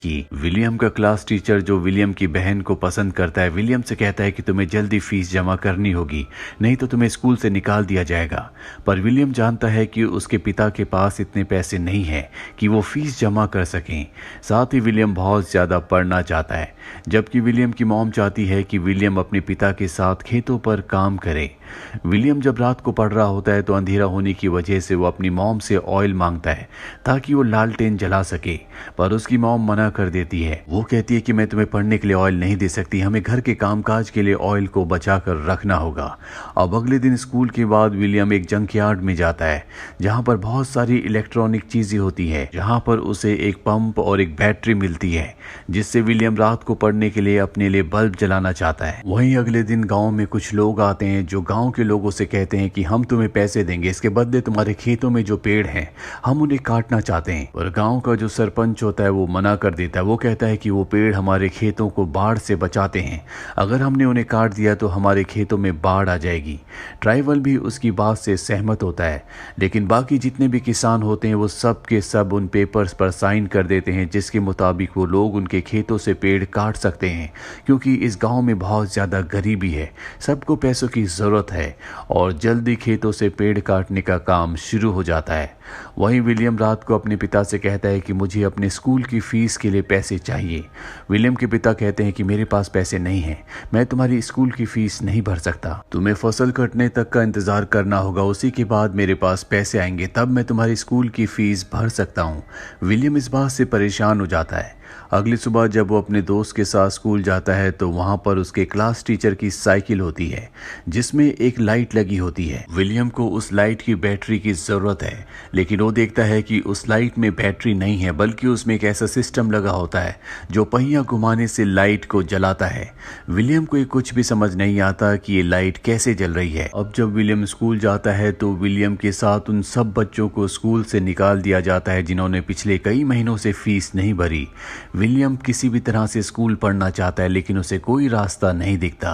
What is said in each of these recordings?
कि विलियम का class teacher जो विलियम की बहन को पसंद करता है, विलियम से कहता है कि तुम्हें जल्दी फीस जमा करनी होगी, नहीं तो तुम्हें स्कूल से निकाल दिया जाएगा। पर विलियम जानता है कि उसके पिता के पास इतने पैसे नहीं हैं कि वो फीस जमा कर सकें। साथ ही विलियम बहुत ज़्यादा पढ़ना चाहता है, जबकि विलियम की मॉम चाहती है कि विलियम अपने पिता के साथ खेतों पर काम करे। विलियम जब रात को पढ़ रहा होता है तो अंधेरा होने की वजह से वो अपनी मॉम से ऑयल मांगता है ताकि वो लालटेन जला सके, पर उसकी मॉम मना कर देती है। वो कहती है कि मैं तुम्हें पढ़ने के लिए ऑयल नहीं दे सकती, हमें घर के कामकाज के लिए ऑयल को बचा कर रखना होगा। अब अगले दिन स्कूल के बाद विलियम एक जंकयार्ड में जाता है जहाँ पर बहुत सारी इलेक्ट्रॉनिक चीजें होती है, जहाँ पर उसे एक पंप और एक बैटरी मिलती है जिससे विलियम रात को पढ़ने के लिए अपने लिए बल्ब जलाना चाहता है। वहीं अगले दिन गाँव में कुछ लोग आते हैं जो गाँव के लोगों से कहते हैं कि हम तुम्हें पैसे देंगे, इसके बदले तुम्हारे खेतों में जो पेड़ हैं हम उन्हें काटना चाहते हैं। और गांव का जो सरपंच होता है वो मना कर देता है। वो कहता है कि वो पेड़ हमारे खेतों को बाढ़ से बचाते हैं, अगर हमने उन्हें काट दिया तो हमारे खेतों में बाढ़ आ जाएगी। ट्राइबल भी उसकी बात से सहमत होता है, लेकिन बाकी जितने भी किसान होते हैं वो सब के सब उन पेपर्स पर साइन कर देते हैं जिसके मुताबिक वो लोग उनके खेतों से पेड़ काट सकते हैं, क्योंकि इस गांव में बहुत ज़्यादा गरीबी है, सबको पैसों की ज़रूरत है और जल्दी खेतों से पेड़ काटने का काम शुरू हो जाता है। वहीं विलियम रात को अपने पिता से कहता है कि मुझे अपने स्कूल की फीस के लिए पैसे चाहिए। विलियम के पिता कहते हैं कि मेरे पास पैसे नहीं हैं, मैं तुम्हारी स्कूल की फीस नहीं भर सकता, तुम्हें फसल कटने तक का इंतजार करना होगा, उसी के बाद मेरे पास पैसे आएंगे, तब मैं तुम्हारी स्कूल की फीस भर सकता हूँ। विलियम इस बात से परेशान हो जाता है। अगली सुबह जब वो अपने दोस्त के साथ स्कूल जाता है तो वहाँ पर उसके क्लास टीचर की साइकिल होती है जिसमें एक लाइट लगी होती है। विलियम को उस लाइट की बैटरी की ज़रूरत है, लेकिन वो देखता है कि उस लाइट में बैटरी नहीं है, बल्कि उसमें एक ऐसा सिस्टम लगा होता है जो पहिया घुमाने से लाइट को जलाता है। विलियम को ये कुछ भी समझ नहीं आता कि ये लाइट कैसे जल रही है। अब जब विलियम स्कूल जाता है तो विलियम के साथ उन सब बच्चों को स्कूल से निकाल दिया जाता है जिन्होंने पिछले कई महीनों से फीस नहीं भरी। विलियम किसी भी तरह से स्कूल पढ़ना चाहता है, लेकिन उसे कोई रास्ता नहीं दिखता।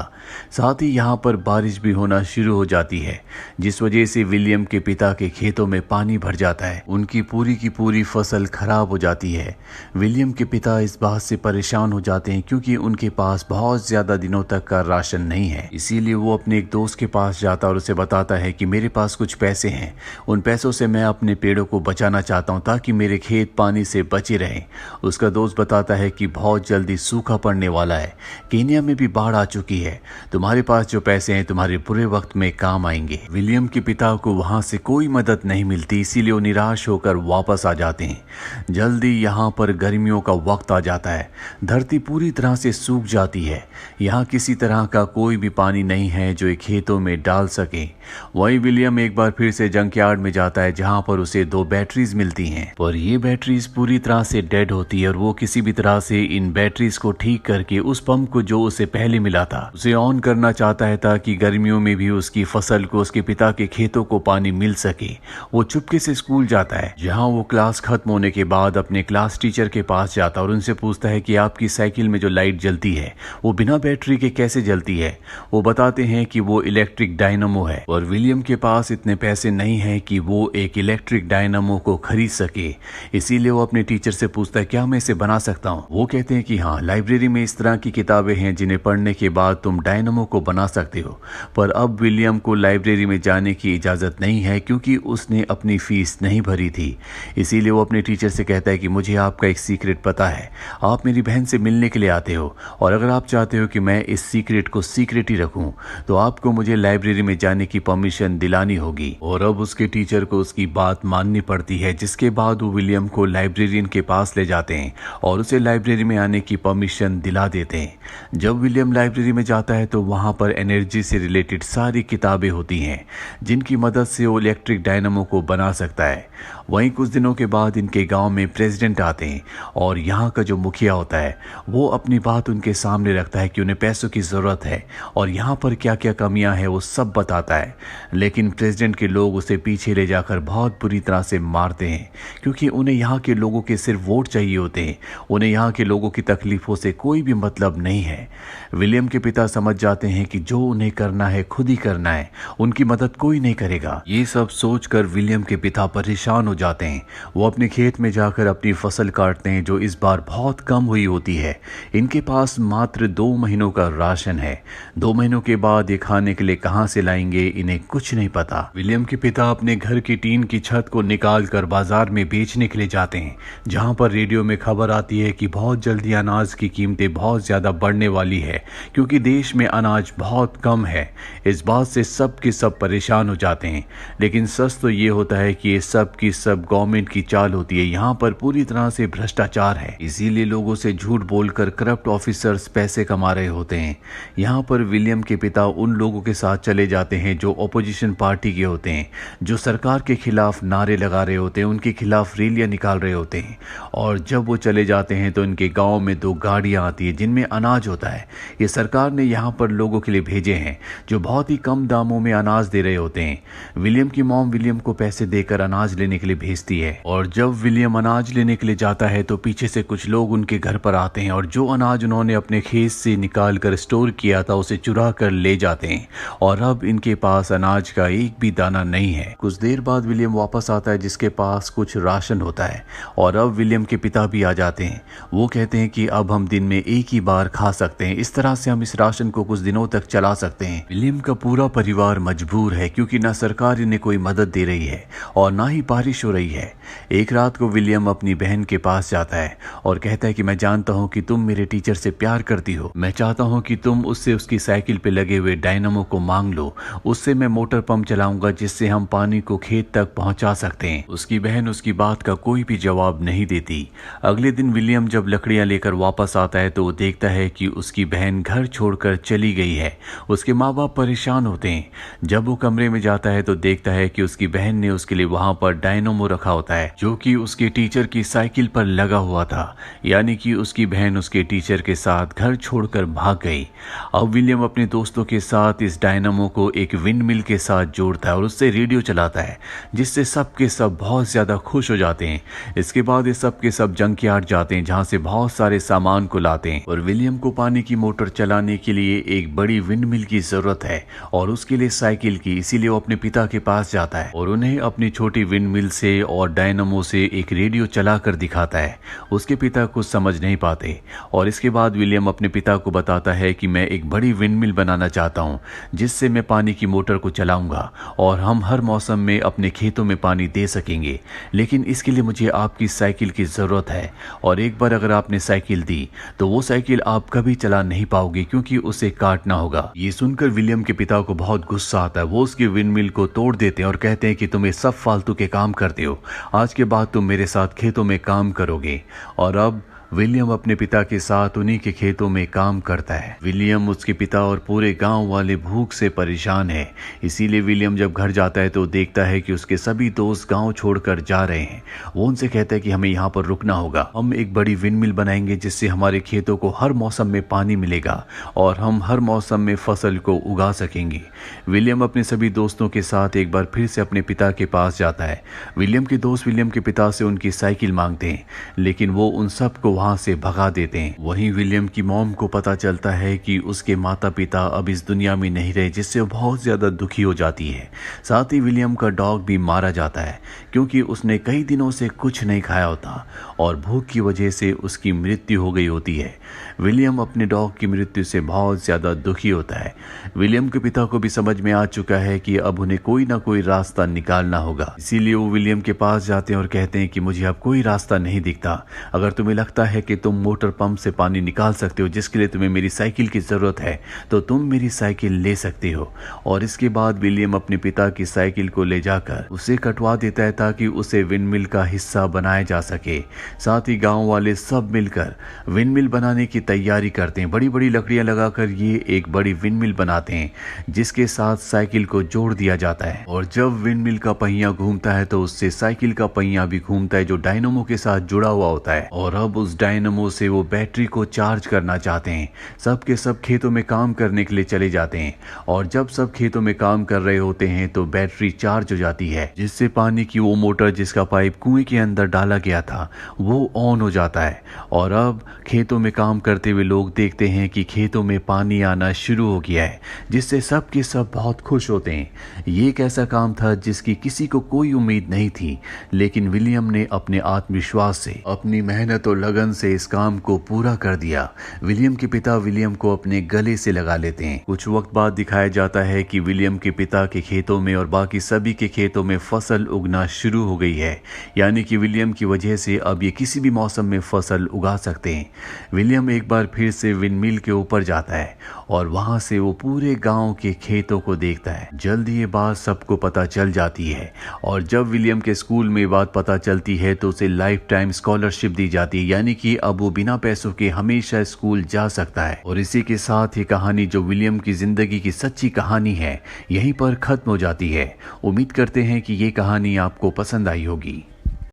साथ ही यहाँ पर बारिश भी होना शुरू हो जाती है, जिस वजह से विलियम के पिता के खेतों में पानी भर जाता है, उनकी पूरी की पूरी फसल खराब हो जाती है। विलियम के पिता इस बात से परेशान हो जाते हैं क्योंकि उनके पास बहुत ज्यादा दिनों तक का राशन नहीं है। इसीलिए वो अपने एक दोस्त के पास जाता और उसे बताता है कि मेरे पास कुछ पैसे हैं, उन पैसों से मैं अपने पेड़ों को बचाना चाहता हूँ ताकि मेरे खेत पानी से बचे रहें। उसका दोस्त बताता है कि बहुत जल्दी सूखा पड़ने वाला है, केनिया में भी बाढ़ आ चुकी है, तुम्हारे पास जो पैसे हैं तुम्हारे बुरे वक्त में काम आएंगे। विलियम के पिता को वहां से कोई मदद नहीं मिलती, इसीलिए वो निराश होकर वापस आ जाते हैं। जल्दी यहाँ पर गर्मियों का वक्त आ जाता है, धरती पूरी तरह से सूख जाती है, यहाँ किसी तरह का कोई भी पानी नहीं है जो एक खेतों में डाल सके। वहीं विलियम एक बार फिर से जंकयार्ड में जाता है जहाँ पर उसे 2 बैटरीज मिलती हैं, पर ये बैटरीज पूरी तरह से डेड होती है और वो किसी भी तरह से इन बैटरीज को ठीक करके उस पंप को जो उसे पहले मिला था उसे ऑन करना चाहता है ताकि गर्मियों में भी उसकी फसल को, उसके पिता के खेतों को पानी मिल सके। वो चुपके से स्कूल जाता है, जहां वो क्लास खत्म होने के बाद अपने क्लास टीचर के पास जाता और उनसे पूछता है कि आपकी साइकिल में जो लाइट जलती है वो बिना बैटरी के कैसे जलती है। वो बताते हैं कि वो इलेक्ट्रिक डायनामो है और विलियम के पास इतने पैसे नहीं है कि वो एक इलेक्ट्रिक डायनामो को खरीद सके। इसीलिए वो अपने टीचर से पूछता है क्या मैं इसे बना सकता हूँ। वो कहते हैं कि हाँ, लाइब्रेरी में इस तरह की किताबें हैं जिन्हें पढ़ने के बाद तुम डायनामो को बना सकते हो। पर अब विलियम को लाइब्रेरी में जाने की इजाज़त नहीं है क्योंकि उसने अपनी फीस नहीं भरी थी। इसीलिए वो अपने टीचर से कहता है कि मुझे आपका एक सीक्रेट पता है, आप मेरी बहन से मिलने के लिए आते हो और अगर आप चाहते हो कि मैं इस सीक्रेट को सीक्रेट ही रखूं तो आपको मुझे लाइब्रेरी में जाने की परमिशन दिलानी होगी। और अब उसके टीचर को उसकी बात माननी पड़ती है, जिसके बाद वो विलियम को लाइब्रेरियन के पास ले जाते हैं और उसे लाइब्रेरी में आने की परमिशन दिला देते हैं। जब विलियम लाइब्रेरी में जाता है तो वहाँ पर एनर्जी से रिलेटेड सारी किताबें होती हैं जिनकी मदद से वो इलेक्ट्रिक डायनामो को बना सकता है। वहीं कुछ दिनों के बाद इनके गांव में प्रेसिडेंट आते हैं और यहाँ का जो मुखिया होता है वो अपनी बात उनके सामने रखता है कि उन्हें पैसों की ज़रूरत है और यहाँ पर क्या क्या कमियाँ हैं वो सब बताता है। लेकिन प्रेसिडेंट के लोग उसे पीछे ले जाकर बहुत बुरी तरह से मारते हैं क्योंकि उन्हें यहाँ के लोगों के सिर्फ वोट चाहिए होते हैं, उन्हें यहाँ के लोगों की तकलीफ़ों से कोई भी मतलब नहीं है। विलियम के पिता समझ जाते हैं कि जो उन्हें करना है खुद ही करना है, उनकी मदद कोई नहीं करेगा। ये सब सोचकर विलियम के पिता परेशान हो जाते हैं। वो अपने खेत में जाकर अपनी फसल काटते हैं जो इस बार बहुत कम हुई होती है। इनके पास मात्र 2 महीनों का राशन है। 2 महीनों के बाद ये खाने के लिए कहाँ से लाएंगे, इन्हें कुछ नहीं पता। विलियम के पिता अपने घर की टीन की छत को निकाल कर बाजार में बेचने के लिए जाते हैं, जहाँ पर रेडियो में खबर आती है कि बहुत जल्दी अनाज की कीमतें बहुत ज़्यादा बढ़ने वाली है, क्योंकि देश में अनाज बहुत कम है। इस बात से सब के सब परेशान हो जाते हैं। लेकिन सच तो ये होता है कि ये सब की सब गवर्नमेंट की चाल होती है। यहाँ पर पूरी तरह से भ्रष्टाचार है, इसीलिए लोगों से झूठ बोलकर करप्ट ऑफिसर्स पैसे कमा रहे होते हैं। यहाँ पर विलियम के पिता उन लोगों के साथ चले जाते हैं जो ऑपोजिशन पार्टी के होते हैं, जो सरकार के खिलाफ नारे लगा रहे होते हैं, उनके खिलाफ रैलियां निकाल रहे होते हैं। और जब वो चले जाते हैं तो इनके गांव में 2 गाड़ियां आती है जिनमें अनाज होता है। ये सरकार ने यहाँ पर लोगों के लिए भेजे हैं जो बहुत ही कम दामों में अनाज दे रहे होते हैं। विलियम की मॉम विलियम को पैसे देकर अनाज लेने के लिए भेजती है, और जब विलियम अनाज लेने के लिए जाता है तो पीछे से कुछ लोग उनके घर पर आते हैं और जो अनाज उन्होंने अपने खेत से निकाल कर स्टोर किया था उसे चुरा कर ले जाते हैं। और अब इनके पास अनाज का एक भी दाना नहीं है। कुछ देर बाद विलियम वापस आता है जिसके पास कुछ राशन होता है, और अब विलियम के पिता भी आ जाते हैं। वो कहते हैं कि अब हम दिन में एक ही बार खा सकते हैं, इस तरह से हम इस राशन को कुछ दिनों तक चला सकते हैं। विलियम का पूरा परिवार मजबूर है क्योंकि ना सरकार इन्हें कोई मदद दे रही है और ना ही बारिश हो रही है। एक रात को विलियम अपनी बहन के पास जाता है और कहता है कि मैं जानता हूं कि तुम मेरे टीचर से प्यार करती हो। मैं चाहता हूं कि तुम उससे उसकी साइकिल पे लगे हुए डायनामो को मांग लो। उससे मैं मोटर पंप चलाऊंगा जिससे हम पानी को खेत तक पहुंचा सकते हैं। उसकी बहन उसकी बात का कोई भी जवाब नहीं देती। अगले दिन विलियम जब लकड़ियां लेकर वापस आता है तो वो देखता है कि उसकी बहन घर छोड़कर चली गई है। उसके माँ बाप परेशान होते हैं। जब वो कमरे में जाता है तो देखता है कि उसकी बहन ने उसके लिए वहां पर डायनामो रखा होता है जो कि उसके टीचर की साइकिल पर लगा हुआ था, यानी कि उसकी बहन उसके टीचर के साथ घर छोड़कर भाग गई। अब विलियम अपने दोस्तों के साथ इस डायनामो को एक विंड मिल के साथ जोड़ता है और उससे रेडियो चलाता है, जिससे सब के सब बहुत ज्यादा खुश हो जाते हैं। इसके बाद ये सब के सब जंकयार्ड जाते हैं जहां से बहुत सारे सामान को लाते हैं, और विलियम को पानी की मोटर चलाने के लिए एक बड़ी विंड मिल की जरूरत है और उसके लिए साइकिल की। इसीलिए वो अपने पिता के पास जाता है और उन्हें अपनी छोटी विंड मिल से और डायनामो से एक रेडियो चला कर दिखाता है। उसके पिता कुछ समझ नहीं पाते, और इसके बाद विलियम अपने पिता को बताता है कि मैं एक बड़ी विंड मिल बनाना चाहता हूँ जिससे मैं पानी की मोटर को चलाऊंगा और हम हर मौसम में अपने खेतों में पानी दे सकेंगे। लेकिन इसके लिए मुझे आपकी साइकिल की जरूरत है, और एक बार अगर आपने साइकिल दी तो वो साइकिल आप कभी चला नहीं पाओगे क्योंकि उसे काटना होगा। ये सुनकर विलियम के पिता को बहुत गुस्सा आता है। वो उसकी विंड मिल को तोड़ देते हैं और कहते हैं कि तुम ये सब फालतू के काम करते हो, आज के बाद तुम मेरे साथ खेतों में काम करोगे। और अब विलियम अपने पिता के साथ उन्हीं के खेतों में काम करता है। विलियम, उसके पिता और पूरे गांव वाले भूख से परेशान हैं। इसीलिए विलियम जब घर जाता है तो देखता है कि उसके सभी दोस्त गांव छोड़कर जा रहे हैं। वो उनसे कहता है कि हमें यहाँ पर रुकना होगा, हम एक बड़ी विंड मिल बनाएंगे जिससे हमारे खेतों को हर मौसम में पानी मिलेगा और हम हर मौसम में फसल को उगा सकेंगे। विलियम अपने सभी दोस्तों के साथ एक बार फिर से अपने पिता के पास जाता है। विलियम के दोस्त विलियम के पिता से उनकी साइकिल मांगते हैं, लेकिन वो उन सबको वहां से भगा देते हैं। वहीं विलियम की मॉम को पता चलता है कि उसके माता पिता अब इस दुनिया में नहीं रहे, जिससे वो बहुत ज्यादा दुखी हो जाती है। साथ ही विलियम का डॉग भी मारा जाता है क्योंकि उसने कई दिनों से कुछ नहीं खाया होता और भूख की वजह से उसकी मृत्यु हो गई होती है। विलियम अपने डॉग की मृत्यु से बहुत ज्यादा दुखी होता है। विलियम के पिता को भी समझ में आ चुका है कि अब उन्हें कोई ना कोई रास्ता निकालना होगा। इसीलिए वो विलियम के पास जाते हैं और कहते हैं कि मुझे अब कोई रास्ता नहीं दिखता। अगर तुम्हें लगता है कि तुम मोटर पंप से पानी निकाल सकते हो जिसके लिए तुम्हें मेरी साइकिल की जरूरत है, तो तुम मेरी साइकिल ले सकते हो। और इसके बाद विलियम अपने पिता की साइकिल को ले जाकर उसे कटवा देता है ताकि उसे विंडमिल का हिस्सा बनाया जा सके। साथ ही गांव वाले सब मिलकर विंडमिल बनाने की तैयारी करते हैं। बड़ी बड़ी लकड़ियां लगाकर ये एक बड़ी विंडमिल बनाते हैं जिसके साथ साइकिल को जोड़ दिया जाता है। और जब विंडमिल का पहिया घूमता है तो उससे साइकिल का पहिया भी घूमता है जो डायनामो के साथ जुड़ा हुआ होता है। और अब उस उस डायनमो से वो बैटरी को चार्ज करना चाहते हैं। सब के सब खेतों में काम करने के लिए चले जाते हैं और जब सब खेतों में काम कर रहे होते हैं तो बैटरी चार्ज हो जाती है, जिससे पानी की वो मोटर जिसका पाइप कुएं के अंदर डाला गया था वो ऑन हो जाता है। और अब खेतों में काम करते हुए लोग देखते हैं कि खेतों में पानी आना शुरू हो गया है, जिससे सब के सब बहुत खुश होते हैं। ये एक ऐसा काम था जिसकी किसी को कोई उम्मीद नहीं थी, लेकिन विलियम ने अपने आत्मविश्वास से, अपनी मेहनत और लगन से इस काम को पूरा कर दिया। विलियम के पिता विलियम को अपने गले से लगा लेते हैं। कुछ वक्त बाद दिखाया जाता है कि विलियम के पिता के खेतों में और बाकी सभी के खेतों में फसल उगना शुरू हो गई है, यानी कि विलियम की वजह से अब ये किसी भी मौसम में फसल उगा सकते हैं। विलियम एक बार फिर से विंडमिल के ऊपर जाता है और वहां से वो पूरे गांव के खेतों को देखता है। जल्द ये बात सबको पता चल जाती है और जब विलियम के स्कूल में बात पता चलती है तो उसे लाइफ टाइम स्कॉलरशिप दी जाती है, यानी कि अब वो बिना पैसों के हमेशा स्कूल जा सकता है। और इसी के साथ ये कहानी, जो विलियम की जिंदगी की सच्ची कहानी है, यहीं पर खत्म हो जाती है। उम्मीद करते हैं कि ये कहानी आपको पसंद आई होगी।